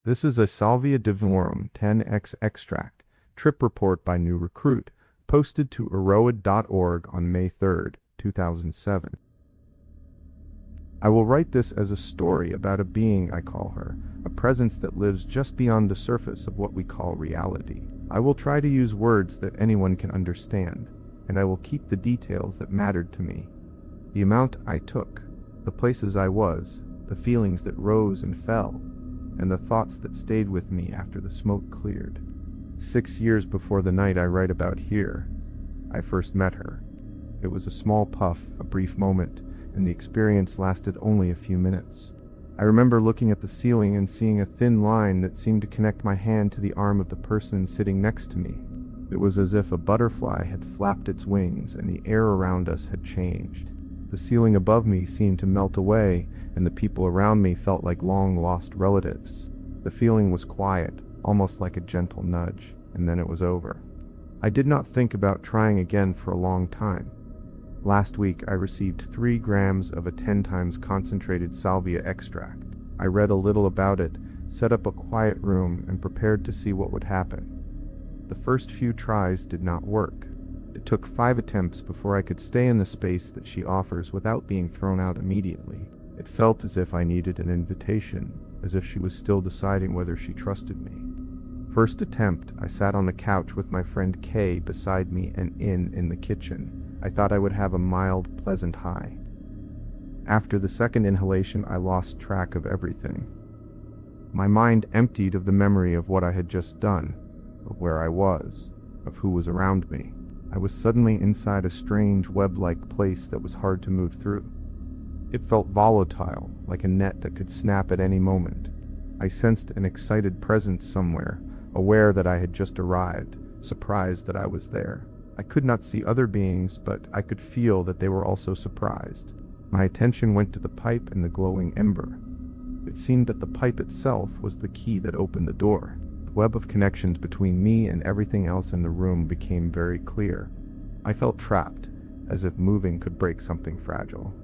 This is a Salvia Divinorum 10x extract, trip report by new recruit, posted to eroid.org on May 3rd, 2007. I will write this as a story about a being I call her, a presence that lives just beyond the surface of what we call reality. I will try to use words that anyone can understand, and I will keep the details that mattered to me. The amount I took, the places I was, the feelings that rose and fell, and the thoughts that stayed with me after the smoke cleared. 6 years before the night I write about here, I first met her. It was a small puff, a brief moment, and the experience lasted only a few minutes. I remember looking at the ceiling and seeing a thin line that seemed to connect my hand to the arm of the person sitting next to me. It was as if a butterfly had flapped its wings and the air around us had changed. The ceiling above me seemed to melt away, and the people around me felt like long-lost relatives. The feeling was quiet, almost like a gentle nudge, and then it was over. I did not think about trying again for a long time. Last week I received 3 grams of a 10 times concentrated salvia extract. I read a little about it, set up a quiet room, and prepared to see what would happen. The first few tries did not work. It took 5 attempts before I could stay in the space that she offers without being thrown out immediately. It felt as if I needed an invitation, as if she was still deciding whether she trusted me. First attempt, I sat on the couch with my friend Kay beside me and in the kitchen. I thought I would have a mild, pleasant high. After the second inhalation, I lost track of everything. My mind emptied of the memory of what I had just done, of where I was, of who was around me. I was suddenly inside a strange web-like place that was hard to move through. It felt volatile, like a net that could snap at any moment. I sensed an excited presence somewhere, aware that I had just arrived, surprised that I was there. I could not see other beings, but I could feel that they were also surprised. My attention went to the pipe and the glowing ember. It seemed that the pipe itself was the key that opened the door. The web of connections between me and everything else in the room became very clear. I felt trapped, as if moving could break something fragile.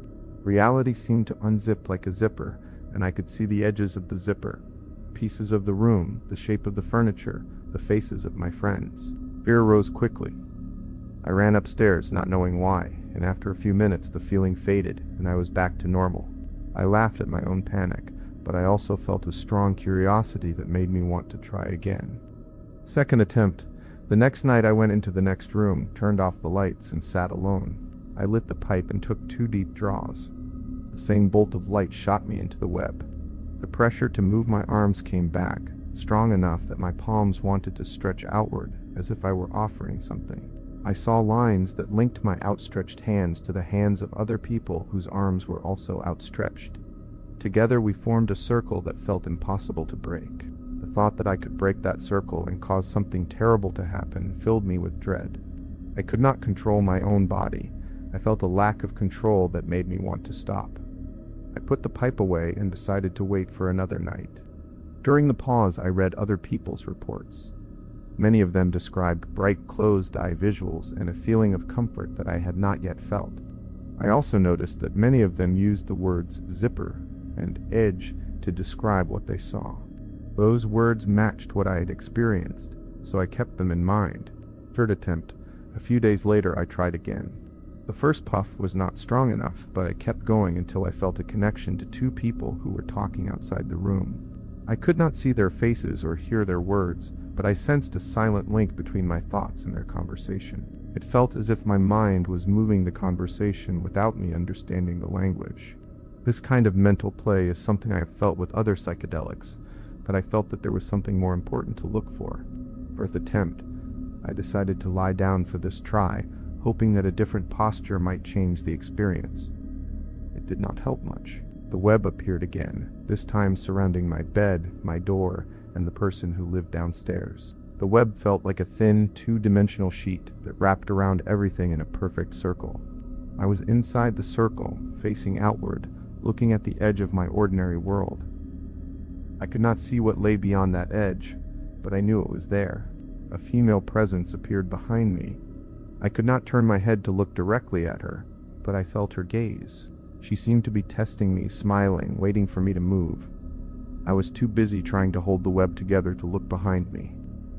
Reality seemed to unzip like a zipper, and I could see the edges of the zipper, pieces of the room, the shape of the furniture, the faces of my friends. Fear rose quickly. I ran upstairs, not knowing why, and after a few minutes the feeling faded, and I was back to normal. I laughed at my own panic, but I also felt a strong curiosity that made me want to try again. Second attempt. The next night I went into the next room, turned off the lights, and sat alone. I lit the pipe and took 2 deep draws. The same bolt of light shot me into the web. The pressure to move my arms came back, strong enough that my palms wanted to stretch outward, as if I were offering something. I saw lines that linked my outstretched hands to the hands of other people whose arms were also outstretched. Together we formed a circle that felt impossible to break. The thought that I could break that circle and cause something terrible to happen filled me with dread. I could not control my own body. I felt a lack of control that made me want to stop. I put the pipe away and decided to wait for another night. During the pause, I read other people's reports. Many of them described bright closed-eye visuals and a feeling of comfort that I had not yet felt. I also noticed that many of them used the words zipper and edge to describe what they saw. Those words matched what I had experienced, so I kept them in mind. Third attempt. A few days later I tried again. The first puff was not strong enough, but I kept going until I felt a connection to 2 people who were talking outside the room. I could not see their faces or hear their words, but I sensed a silent link between my thoughts and their conversation. It felt as if my mind was moving the conversation without me understanding the language. This kind of mental play is something I have felt with other psychedelics, but I felt that there was something more important to look for. Fourth attempt. I decided to lie down for this try, hoping that a different posture might change the experience. It did not help much. The web appeared again, this time surrounding my bed, my door, and the person who lived downstairs. The web felt like a thin, 2-dimensional sheet that wrapped around everything in a perfect circle. I was inside the circle, facing outward, looking at the edge of my ordinary world. I could not see what lay beyond that edge, but I knew it was there. A female presence appeared behind me. I could not turn my head to look directly at her, but I felt her gaze. She seemed to be testing me, smiling, waiting for me to move. I was too busy trying to hold the web together to look behind me.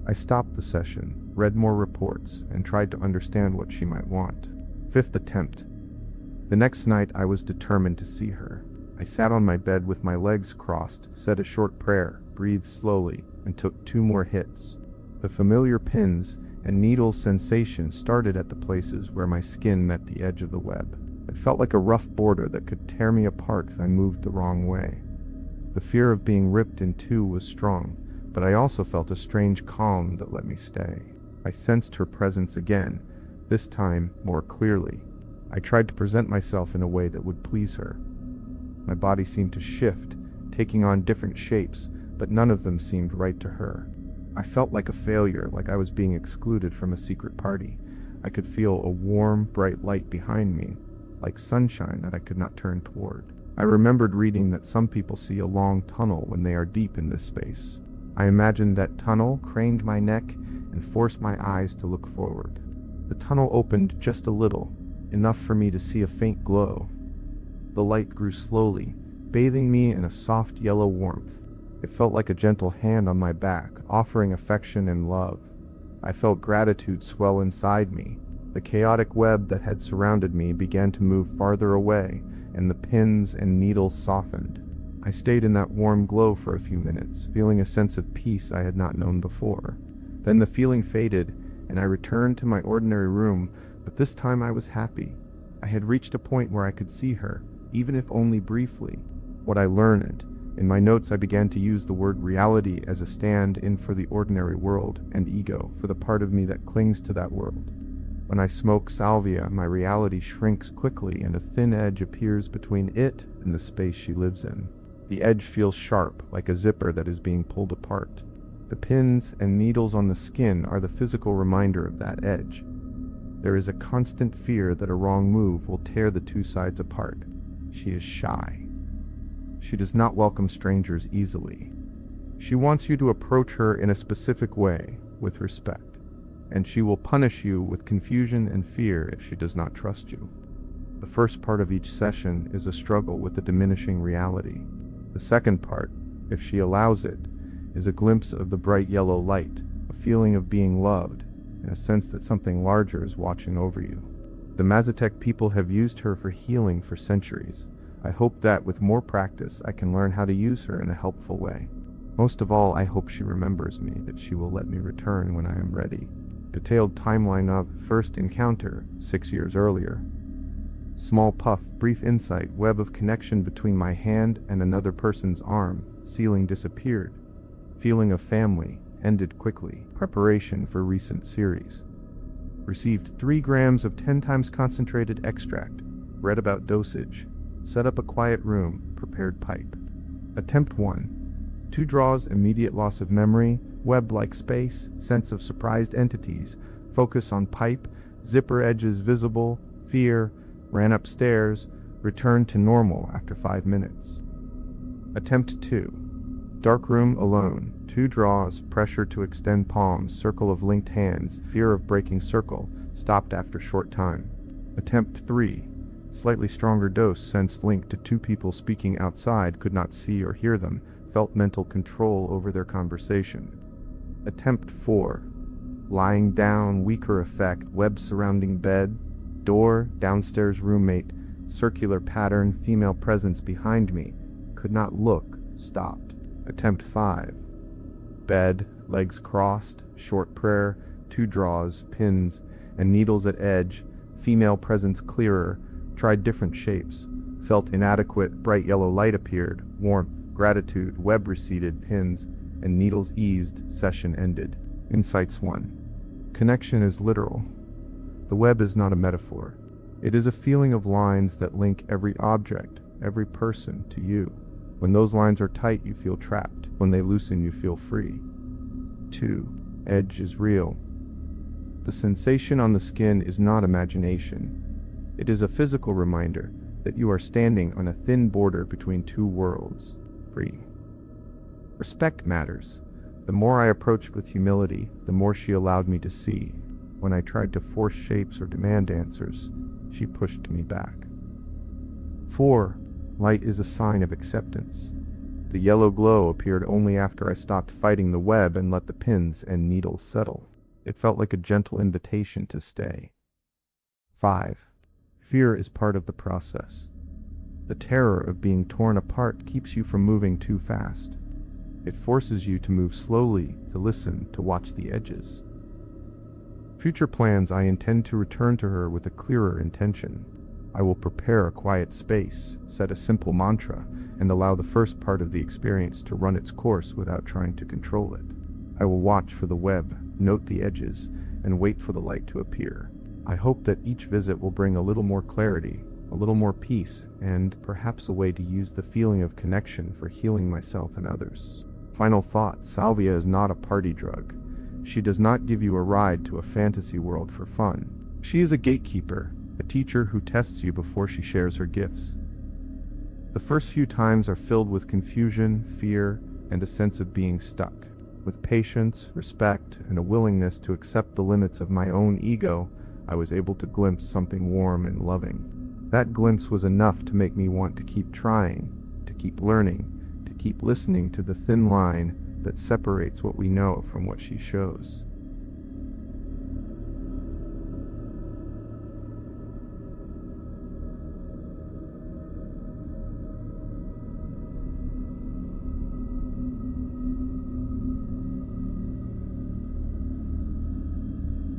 I stopped the session, read more reports, and tried to understand what she might want. Fifth attempt. The next night I was determined to see her. I sat on my bed with my legs crossed, said a short prayer, breathed slowly, and took 2 more hits. The familiar pins and needles sensation started at the places where my skin met the edge of the web. It felt like a rough border that could tear me apart if I moved the wrong way. The fear of being ripped in two was strong, but I also felt a strange calm that let me stay. I sensed her presence again, this time more clearly. I tried to present myself in a way that would please her. My body seemed to shift, taking on different shapes, but none of them seemed right to her. I felt like a failure, like I was being excluded from a secret party. I could feel a warm, bright light behind me, like sunshine that I could not turn toward. I remembered reading that some people see a long tunnel when they are deep in this space. I imagined that tunnel, craned my neck, and forced my eyes to look forward. The tunnel opened just a little, enough for me to see a faint glow. The light grew slowly, bathing me in a soft yellow warmth. It felt like a gentle hand on my back, offering affection and love. I felt gratitude swell inside me. The chaotic web that had surrounded me began to move farther away, and the pins and needles softened. I stayed in that warm glow for a few minutes, feeling a sense of peace I had not known before. Then the feeling faded, and I returned to my ordinary room, but this time I was happy. I had reached a point where I could see her, even if only briefly. What I learned. In my notes I began to use the word reality as a stand-in for the ordinary world, and ego for the part of me that clings to that world. When I smoke salvia, my reality shrinks quickly and a thin edge appears between it and the space she lives in. The edge feels sharp, like a zipper that is being pulled apart. The pins and needles on the skin are the physical reminder of that edge. There is a constant fear that a wrong move will tear the two sides apart. She is shy. She does not welcome strangers easily. She wants you to approach her in a specific way, with respect, and she will punish you with confusion and fear if she does not trust you. The first part of each session is a struggle with the diminishing reality. The second part, if she allows it, is a glimpse of the bright yellow light, a feeling of being loved, and a sense that something larger is watching over you. The Mazatec people have used her for healing for centuries. I hope that with more practice I can learn how to use her in a helpful way. Most of all, I hope she remembers me, that she will let me return when I am ready. Detailed timeline of first encounter, 6 years earlier. Small puff, brief insight, web of connection between my hand and another person's arm. Ceiling disappeared. Feeling of family, ended quickly. Preparation for recent series. Received 3 grams of 10 times concentrated extract. Read about dosage. Set up a quiet room, prepared pipe. Attempt 1. 2 draws, immediate loss of memory, web-like space, sense of surprised entities, focus on pipe, zipper edges visible, fear, ran upstairs, returned to normal after 5 minutes. Attempt 2. Dark room alone, 2 draws, pressure to extend palms, circle of linked hands, fear of breaking circle, stopped after short time. Attempt 3. Slightly stronger dose, sense linked to 2 people speaking outside, could not see or hear them, felt mental control over their conversation. Attempt 4. Lying down, weaker effect, web surrounding bed, door, downstairs roommate, circular pattern, female presence behind me, could not look, stopped. Attempt 5. Bed, legs crossed, short prayer, 2 draws, pins, and needles at edge, female presence clearer, tried different shapes, felt inadequate, bright yellow light appeared, warmth, gratitude, web receded, pins, and needles eased, session ended. Insights 1. Connection is literal. The web is not a metaphor. It is a feeling of lines that link every object, every person to you. When those lines are tight, you feel trapped. When they loosen, you feel free. 2. Edge is real. The sensation on the skin is not imagination. It is a physical reminder that you are standing on a thin border between 2 worlds, free. Respect matters. The more I approached with humility, the more she allowed me to see. When I tried to force shapes or demand answers, she pushed me back. 4. Light is a sign of acceptance. The yellow glow appeared only after I stopped fighting the web and let the pins and needles settle. It felt like a gentle invitation to stay. 5. Fear is part of the process. The terror of being torn apart keeps you from moving too fast. It forces you to move slowly, to listen, to watch the edges. Future plans: I intend to return to her with a clearer intention. I will prepare a quiet space, set a simple mantra, and allow the first part of the experience to run its course without trying to control it. I will watch for the web, note the edges, and wait for the light to appear. I hope that each visit will bring a little more clarity, a little more peace, and perhaps a way to use the feeling of connection for healing myself and others. Final thought: Salvia is not a party drug. She does not give you a ride to a fantasy world for fun. She is a gatekeeper, a teacher who tests you before she shares her gifts. The first few times are filled with confusion, fear, and a sense of being stuck. With patience, respect, and a willingness to accept the limits of my own ego, I was able to glimpse something warm and loving. That glimpse was enough to make me want to keep trying, to keep learning, to keep listening to the thin line that separates what we know from what she shows.